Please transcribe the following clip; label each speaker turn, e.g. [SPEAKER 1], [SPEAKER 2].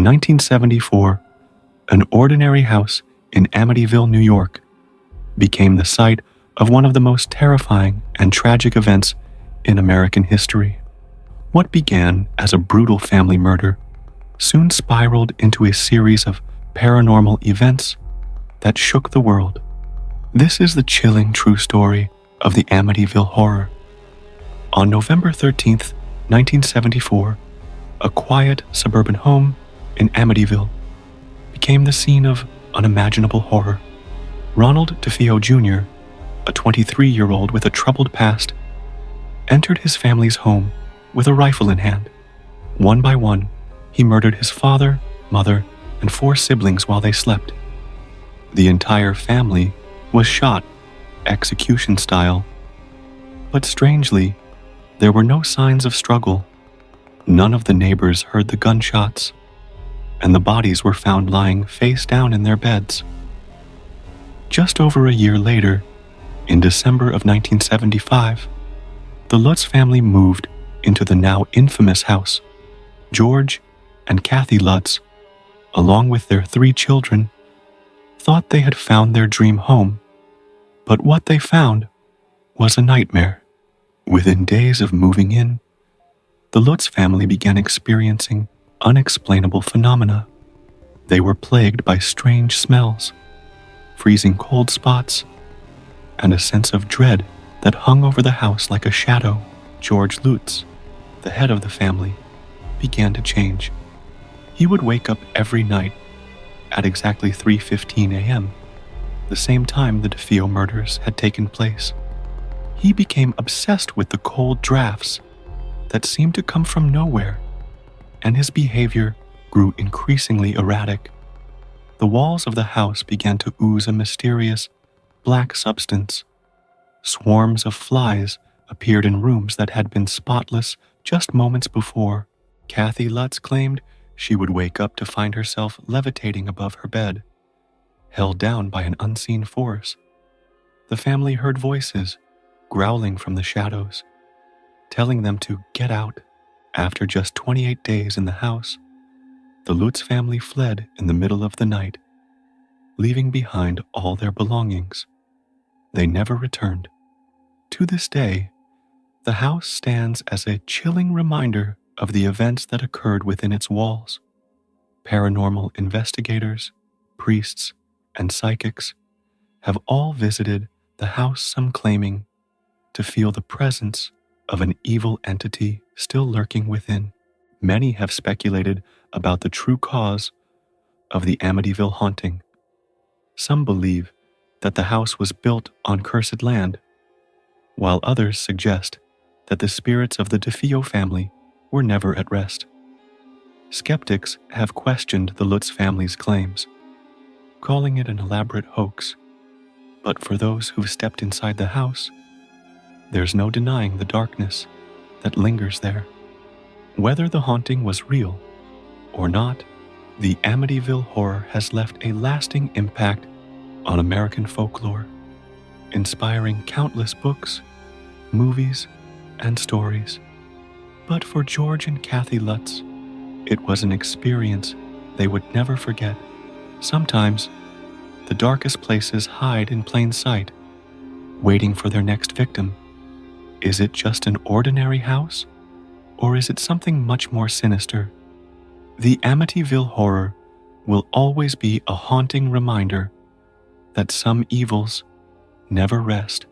[SPEAKER 1] 1974, an ordinary house in Amityville, New York, became the site of one of the most terrifying and tragic events in American history. What began as a brutal family murder soon spiraled into a series of paranormal events that shook the world. This is the chilling true story of the Amityville Horror. On November 13th, 1974, a quiet suburban home in Amityville became the scene of unimaginable horror. Ronald DeFeo Jr., a 23-year-old with a troubled past, entered his family's home with a rifle in hand. One by one, he murdered his father, mother, and 4 siblings while they slept. The entire family was shot, execution style. But strangely, there were no signs of struggle. None of the neighbors heard the gunshots, and the bodies were found lying face down in their beds. Just over a year later, in December of 1975, the Lutz family moved into the now infamous house. George and Kathy Lutz, along with their 3 children, thought they had found their dream home, but what they found was a nightmare. Within days of moving in, the Lutz family began experiencing unexplainable phenomena. They were plagued by strange smells, freezing cold spots, and a sense of dread that hung over the house like a shadow. George Lutz, the head of the family, began to change. He would wake up every night at exactly 3:15 a.m., the same time the DeFeo murders had taken place. He became obsessed with the cold drafts that seemed to come from nowhere, and his behavior grew increasingly erratic. The walls of the house began to ooze a mysterious, black substance. Swarms of flies appeared in rooms that had been spotless just moments before. Kathy Lutz claimed she would wake up to find herself levitating above her bed, held down by an unseen force. The family heard voices growling from the shadows, telling them to get out. After just 28 days in the house, the Lutz family fled in the middle of the night, leaving behind all their belongings. They never returned. To this day, the house stands as a chilling reminder of the events that occurred within its walls. Paranormal investigators, priests, and psychics have all visited the house, some claiming to feel the presence of an evil entity still lurking within. Many have speculated about the true cause of the Amityville haunting. Some believe that the house was built on cursed land, while others suggest that the spirits of the DeFeo family were never at rest. Skeptics have questioned the Lutz family's claims, calling it an elaborate hoax. But for those who've stepped inside the house, there's no denying the darkness that lingers there. Whether the haunting was real or not, the Amityville Horror has left a lasting impact on American folklore, inspiring countless books, movies, and stories. But for George and Kathy Lutz, it was an experience they would never forget. Sometimes, the darkest places hide in plain sight, waiting for their next victim. Is it just an ordinary house, or is it something much more sinister? The Amityville Horror will always be a haunting reminder that some evils never rest.